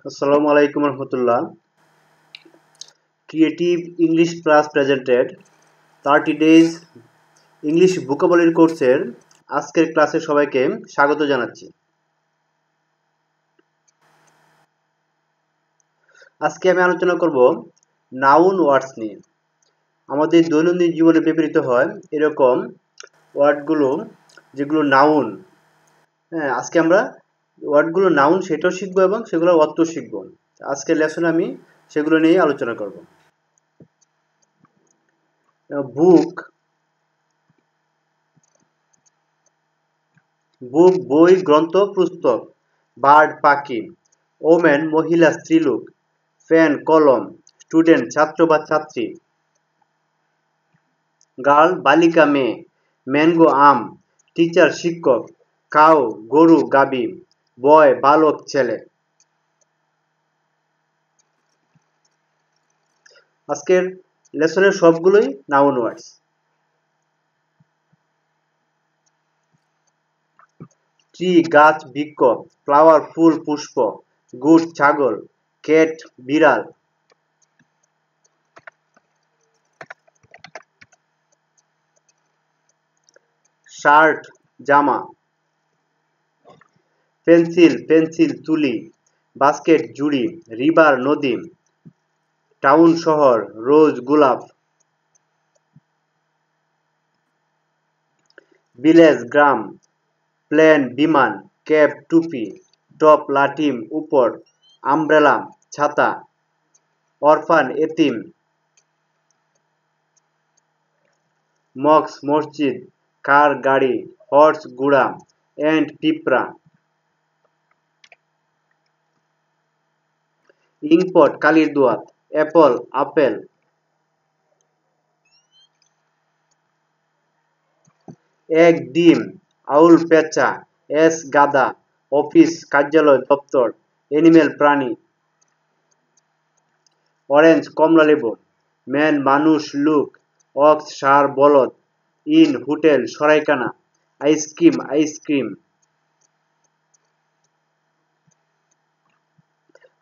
Assalamu alaikum warahmatullah. Creative English class presented 30 days English vocabulary কোর্সের আজকের ক্লাসে সবাইকে স্বাগত জানাচ্ছি। আজকে আমি আলোচনা করব নাউন ওয়ার্ডস নিয়ে। আমাদের দৈনন্দিন জীবনে ব্যবহৃত হয় এরকম ওয়ার্ডগুলো যেগুলো নাউন। হ্যাঁ, আজকে আমরা ওয়ার্ডগুলো নাউন সেটাও শিখবো এবং সেগুলোর অর্থ শিখবো। আজকের লেসনে আমি সেগুলো নিয়ে আলোচনা করব। বুক বুক বই গ্রন্থ পুস্তক, বার্ড পাখি, ওমেন মহিলা স্ত্রীলোক, ফ্যান কলম, স্টুডেন্ট ছাত্র বা ছাত্রী, গার্ল বালিকা মেয়ে, ম্যাঙ্গো আম, টিচার শিক্ষক, কাউ গরু গাবি, বয় বালক ছেলে। আজকের লেসনের সবগুলোই নাউন ওয়ার্ডস। ট্রি গাছ বৃক্ষ, ফ্লাওয়ার ফুল পুষ্প, গুড ছাগল, ক্যাট বিড়াল। শার্ট জামা, পেন্সিল তুলি, বাস্কেট জুড়ি, রিভার নদী, টাউন শহর, রোজ গোলাপ, ভিলেজ গ্রাম, প্লেন বিমান, ক্যাপ টুপি, টপ লাঠি উপর, আমব্রেলা ছাতা, অরফান এতিম, মস্ক মসজিদ, কার গাড়ি, হর্স ঘোড়া, এন্ড পিঁপড়া, ইঙ্কপট কালির দোয়াত, অ্যাপল আপেল, এক ডিম, আউল পেঁচা, এস গাধা, অফিস কার্যালয় দপ্তর, এনিমেল প্রাণী, অরেঞ্জ কমলা লেবু, ম্যান মানুষ লুক, অক্স ষাঁড় বলদ, ইন হোটেল সরাইখানা, আইসক্রিম,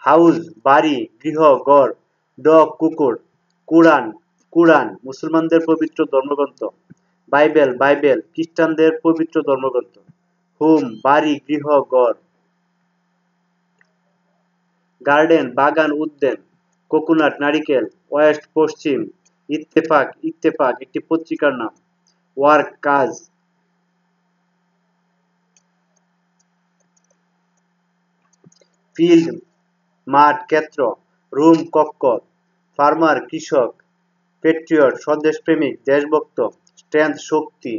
হাউস বাড়ি গৃহ ঘর, ডগ কুকুর, কুরআন মুসলমানদের পবিত্র ধর্মগ্রন্থ, বাইবেল খ্রিস্টানদের পবিত্র ধর্মগ্রন্থ, হোম বাড়ি গৃহ ঘর, গার্ডেন বাগান উদ্যান, কোকোনাট নারিকেল, ওয়েস্ট পশ্চিম, ইত্তেফাক একটি পত্রিকার নাম, ওয়ার্ক কাজ, ফিল্ড মাঠ ক্ষেত্র, রুম কক্ষ, ফার্মার কৃষক, পেট্রিয়ট স্বদেশপ্রেমিক দেশভক্ত, স্ট্রেংথ শক্তি,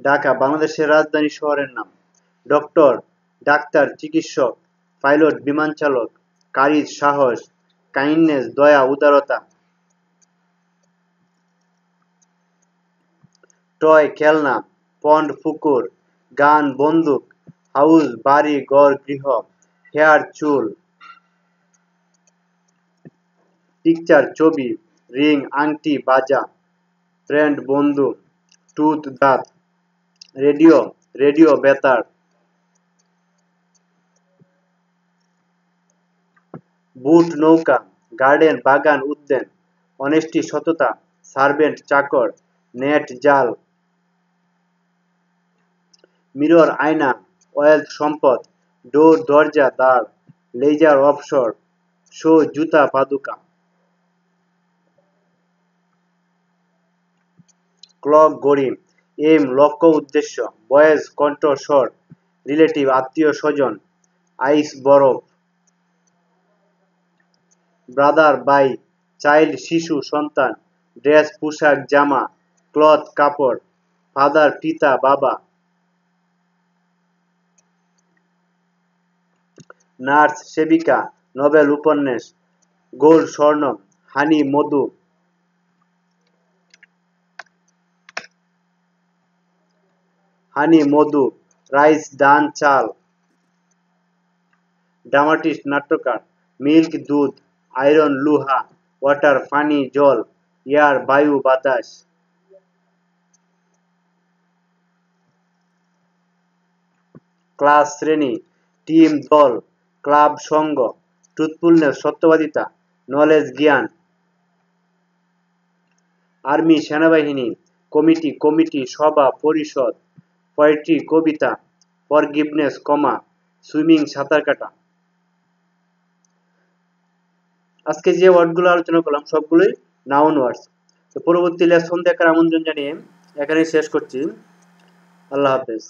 ঢাকা বাংলাদেশের রাজধানী শহরের নাম, ডক্টর ডাক্তার চিকিৎসক, পাইলট বিমান চালক, কারিজ সাহস, কাইন্ডনেস দয়া উদারতা, টয় খেলনা, পন্ড পুকুর, গান বন্দুক, হাউস বাড়ি ঘর গৃহ, হেয়ার চুল, পিকচার ছবি, রিং আংটি বাজা, ফ্রেন্ড বন্ধু, টুথ দাঁত, রেডিও বেতার, বুট নৌকা, গার্ডেন বাগান উদ্যান, অনেস্টি সততা, সার্ভেন্ট চাকর, নেট জাল, মিরর আয়না, ওয়েলথ সম্পদ, ডোর দরজা দ্বার, লেজার অবসর, শো জুতা পাদুকা, ক্লক ঘড়ি, এম লক্ষ্য উদ্দেশ্য, বয়েজ কণ্ঠ স্বর, রিলেটিভ আত্মীয় স্বজন, আইস বরফ, ব্রাদার ভাই, চাইল্ড শিশু সন্তান, ড্রেস পোশাক জামা, ক্লথ কাপড়, ফাদার পিতা বাবা, নার্স সেবিকা, নোবেল উপন্যাস, গোল্ড স্বর্ণ, হানি মধু, রাইস ধান চাল, ড্রামাটিস্ট নাট্যকার, মিল্ক দুধ, আয়রন লোহা, ওয়াটার পানি জল, এয়ার বায়ু বাতাস, ক্লাস শ্রেণী, টিম দল, ক্লাব সংঘ, ট্রুথফুলনেস সত্যবাদিতা, নলেজ জ্ঞান, আর্মি সেনাবাহিনী, কমিটি কমিটি সভা পরিষদ, পোয়েট্রি কবিতা, ফরগিভনেস ক্ষমা, সুইমিং সাঁতার কাটা। আজকে যে ওয়ার্ডগুলো আলোচনা করলাম সবগুলোই নাউন ওয়ার্ডস। তো পরবর্তী লেসন দেখার আমন্ত্রণ জানিয়ে এখানেই শেষ করছি। আল্লাহ হাফেজ।